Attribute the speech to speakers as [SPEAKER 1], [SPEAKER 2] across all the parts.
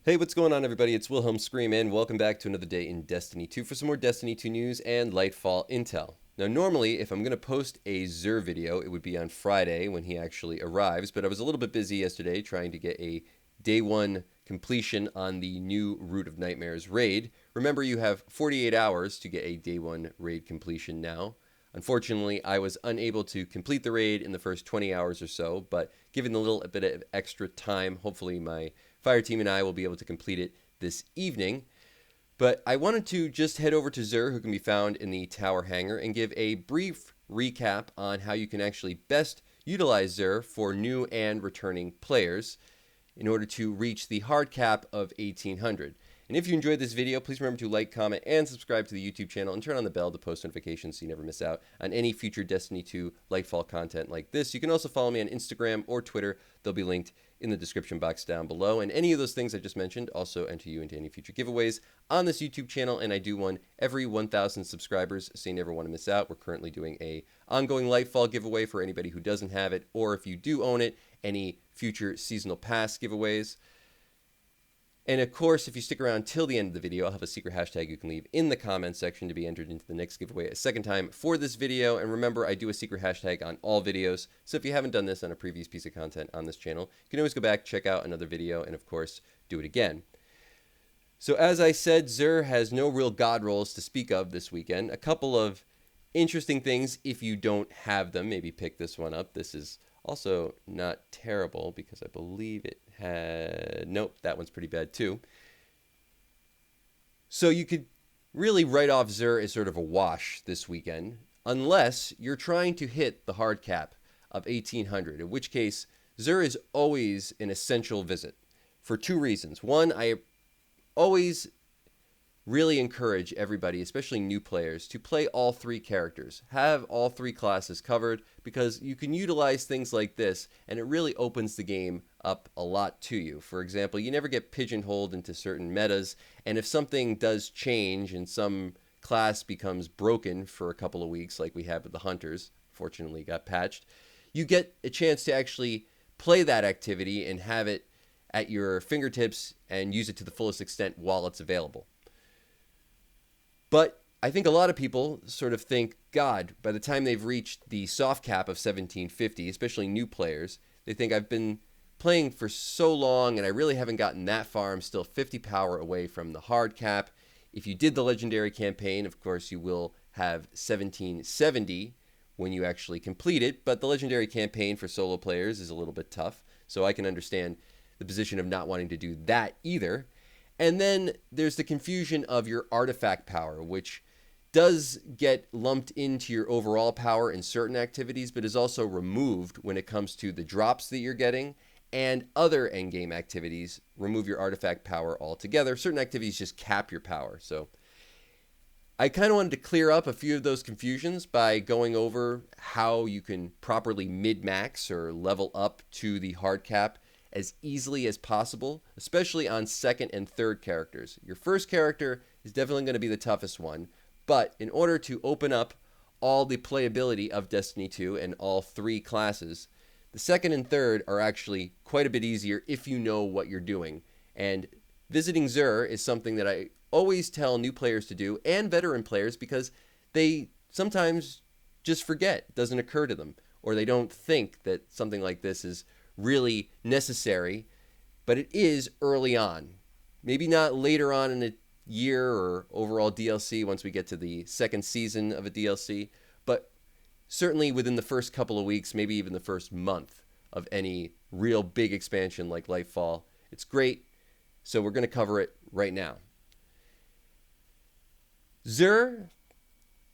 [SPEAKER 1] Hey, what's going on, everybody? It's Wilhelm Scream, and welcome back to another day in Destiny 2 for some more Destiny 2 news and Lightfall intel. Now, normally, if I'm going to post a XUR video, it would be on Friday when he actually arrives, but I was a little bit busy yesterday trying to get a day one completion on the new Root of Nightmares raid. Remember, you have 48 hours to get a day one raid completion now. Unfortunately, I was unable to complete the raid in the first 20 hours or so, but given a little bit of extra time, hopefully my fire team and I will be able to complete it this evening. But I wanted to just head over to XUR, who can be found in the tower hangar, and give a brief recap on how you can actually best utilize XUR for new and returning players in order to reach the hard cap of 1800. And if you enjoyed this video, please remember to like, comment, and subscribe to the YouTube channel and turn on the bell to post notifications so you never miss out on any future Destiny 2 Lightfall content like this. You can also follow me on Instagram or Twitter. They'll be linked in the description box down below. And any of those things I just mentioned also enter you into any future giveaways on this YouTube channel. And I do one every 1,000 subscribers, so you never want to miss out. We're currently doing a ongoing Lightfall giveaway for anybody who doesn't have it, or if you do own it, any future seasonal pass giveaways. And of course, if you stick around till the end of the video, I'll have a secret hashtag you can leave in the comments section to be entered into the next giveaway a second time for this video. And remember, I do a secret hashtag on all videos. So if you haven't done this on a previous piece of content on this channel, you can always go back, check out another video, and of course, do it again. So as I said, XUR has no real god rolls to speak of this weekend. A couple of interesting things if you don't have them. Maybe pick this one up. This is also not terrible because I believe it had... Nope, that one's pretty bad too. So you could really write off XUR as sort of a wash this weekend, unless you're trying to hit the hard cap of 1800, in which case XUR is always an essential visit for two reasons. One, I always really encourage everybody, especially new players, to play all three characters. Have all three classes covered, because you can utilize things like this, and it really opens the game up a lot to you. For example, you never get pigeonholed into certain metas, and if something does change and some class becomes broken for a couple of weeks, like we had with the Hunters, fortunately got patched, you get a chance to actually play that activity and have it at your fingertips and use it to the fullest extent while it's available. But I think a lot of people sort of think, God, by the time they've reached the soft cap of 1750, especially new players, they think I've been playing for so long and I really haven't gotten that far. I'm still 50 power away from the hard cap. If you did the legendary campaign, of course, you will have 1770 when you actually complete it. But the legendary campaign for solo players is a little bit tough. So I can understand the position of not wanting to do that either. And then there's the confusion of your artifact power, which does get lumped into your overall power in certain activities, but is also removed when it comes to the drops that you're getting, and other endgame activities remove your artifact power altogether. Certain activities just cap your power. So I kind of wanted to clear up a few of those confusions by going over how you can properly min-max or level up to the hard cap as easily as possible, especially on second and third characters. Your first character is definitely going to be the toughest one, but in order to open up all the playability of Destiny 2 and all three classes, the second and third are actually quite a bit easier if you know what you're doing. And visiting XUR is something that I always tell new players to do, and veteran players, because they sometimes just forget. It doesn't occur to them, or they don't think that something like this is really necessary, but it is early on. Maybe not later on in a year or overall DLC once we get to the second season of a DLC, but certainly within the first couple of weeks, maybe even the first month of any real big expansion like Lightfall. It's great, so we're going to cover it right now. XUR,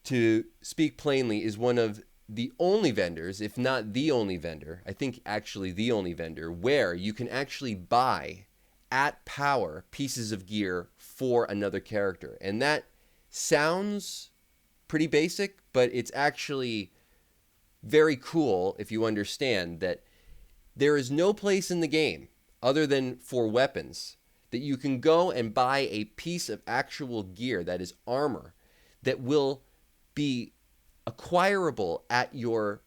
[SPEAKER 1] to speak plainly, is one of the only vendors, if not the only vendor, I think actually the only vendor, where you can actually buy at power pieces of gear for another character. And that sounds pretty basic, but it's actually very cool if you understand that there is no place in the game other than for weapons that you can go and buy a piece of actual gear that is armor that will be acquirable at your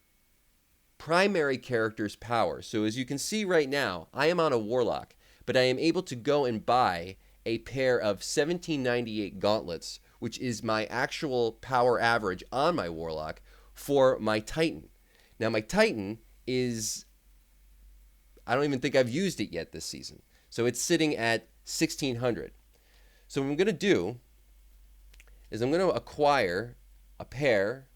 [SPEAKER 1] primary character's power. So as you can see right now, I am on a warlock, but I am able to go and buy a pair of 1798 gauntlets, which is my actual power average on my Warlock for my Titan. Now, my Titan is, I don't even think I've used it yet this season. So it's sitting at 1600. So what I'm going to do is I'm going to acquire a pair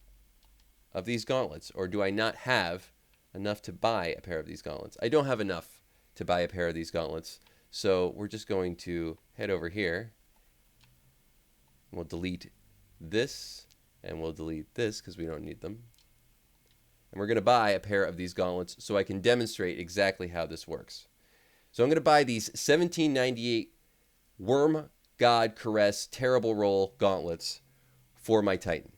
[SPEAKER 1] of these gauntlets. Or do I not have enough to buy a pair of these gauntlets? I don't have enough to buy a pair of these gauntlets. So we're just going to head over here. We'll delete this and we'll delete this because we don't need them. And we're going to buy a pair of these gauntlets so I can demonstrate exactly how this works. So I'm going to buy these 1798 Worm God Caress Terrible Roll gauntlets for my Titan.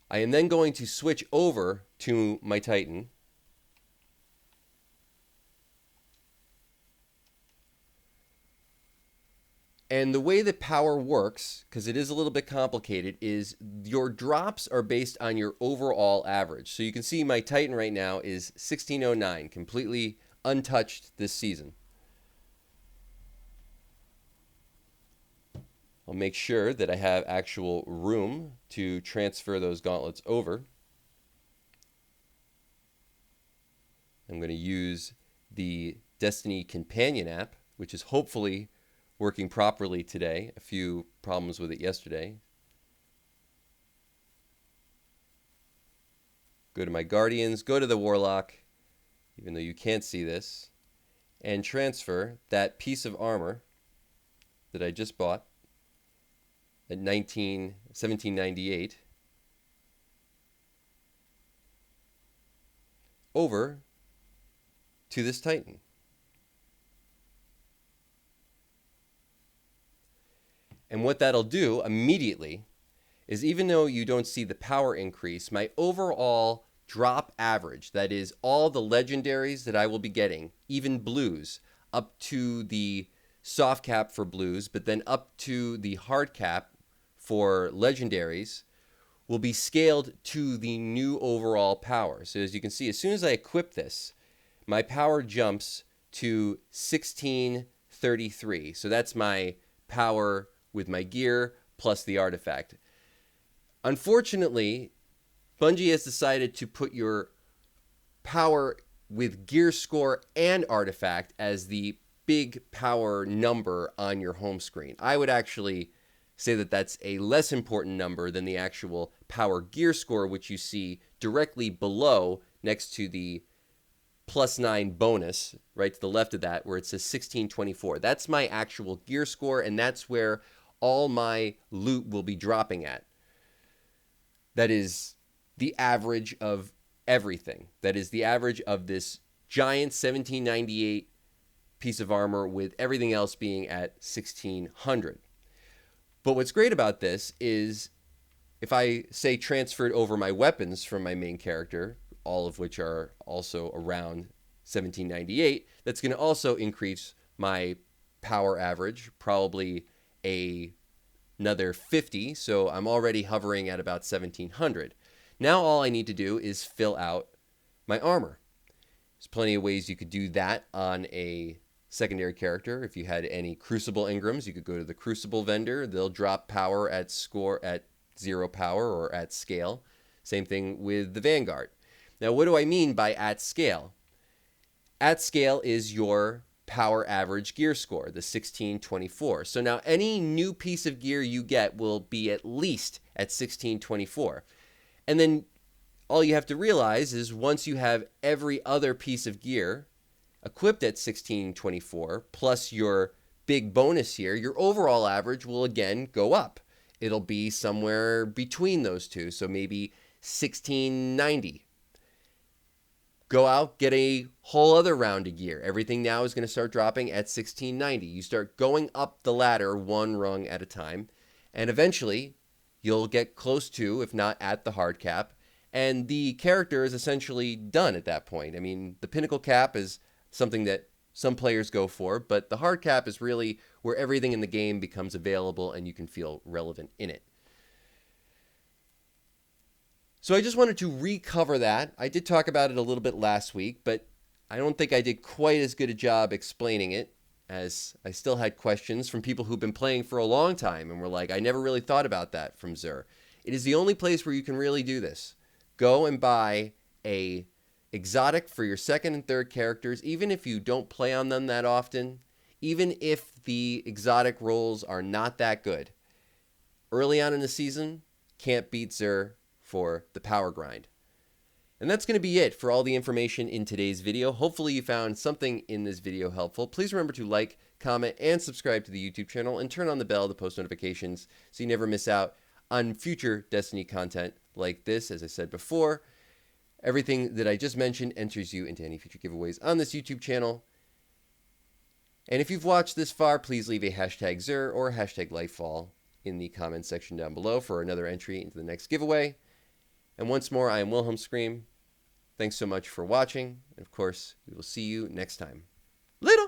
[SPEAKER 1] I am then going to switch over to my Titan. And the way that power works, because it is a little bit complicated, is your drops are based on your overall average. So you can see my Titan right now is 1609, completely untouched this season. I'll make sure that I have actual room to transfer those gauntlets over. I'm going to use the Destiny Companion app, which is hopefully working properly today. A few problems with it yesterday. Go to my Guardians, go to the Warlock, even though you can't see this, and transfer that piece of armor that I just bought at 1798 over to this Titan. And what that'll do immediately is, even though you don't see the power increase, my overall drop average, that is all the legendaries that I will be getting, even blues, up to the soft cap for blues, but then up to the hard cap for legendaries, will be scaled to the new overall power. So as you can see, as soon as I equip this, my power jumps to 1633. So that's my power with my gear plus the artifact. Unfortunately, Bungie has decided to put your power with gear score and artifact as the big power number on your home screen. I would actually say that that's a less important number than the actual power gear score, which you see directly below next to the +9 bonus, right to the left of that, where it says 1624. That's my actual gear score, and that's where all my loot will be dropping at. That is the average of everything. That is the average of this giant 1798 piece of armor, with everything else being at 1600. But what's great about this is, if I say transferred over my weapons from my main character, all of which are also around 1798, that's going to also increase my power average, probably another 50. So I'm already hovering at about 1700. Now all I need to do is fill out my armor. There's plenty of ways you could do that on a secondary character. If you had any Crucible Ingrams, you could go to the Crucible vendor. They'll drop power at 0 power or at scale. Same thing with the Vanguard. Now, what do I mean by at scale? At scale is your power average gear score, the 1624. So now any new piece of gear you get will be at least at 1624. And then all you have to realize is, once you have every other piece of gear equipped at 1624, plus your big bonus here, your overall average will again go up. It'll be somewhere between those two, so maybe 1690. Go out, get a whole other round of gear. Everything now is going to start dropping at 1690. You start going up the ladder one rung at a time, and eventually you'll get close to, if not at, the hard cap, and the character is essentially done at that point. I mean, the pinnacle cap is something that some players go for, but the hard cap is really where everything in the game becomes available and you can feel relevant in it. So I just wanted to recover that. I did talk about it a little bit last week, but I don't think I did quite as good a job explaining it, as I still had questions from people who've been playing for a long time and were like, I never really thought about that from XUR. It is the only place where you can really do this. Go and buy a exotic for your second and third characters, even if you don't play on them that often, even if the exotic rolls are not that good. Early on in the season, can't beat XUR for the power grind. And that's going to be it for all the information in today's video. Hopefully you found something in this video helpful. Please remember to like, comment, and subscribe to the YouTube channel, and turn on the bell to post notifications so you never miss out on future Destiny content like this. As I said before, everything that I just mentioned enters you into any future giveaways on this YouTube channel. And if you've watched this far, please leave a hashtag XUR or hashtag Lightfall in the comments section down below for another entry into the next giveaway. And once more, I am Wilhelm Scream. Thanks so much for watching. And of course, we will see you next time. Later!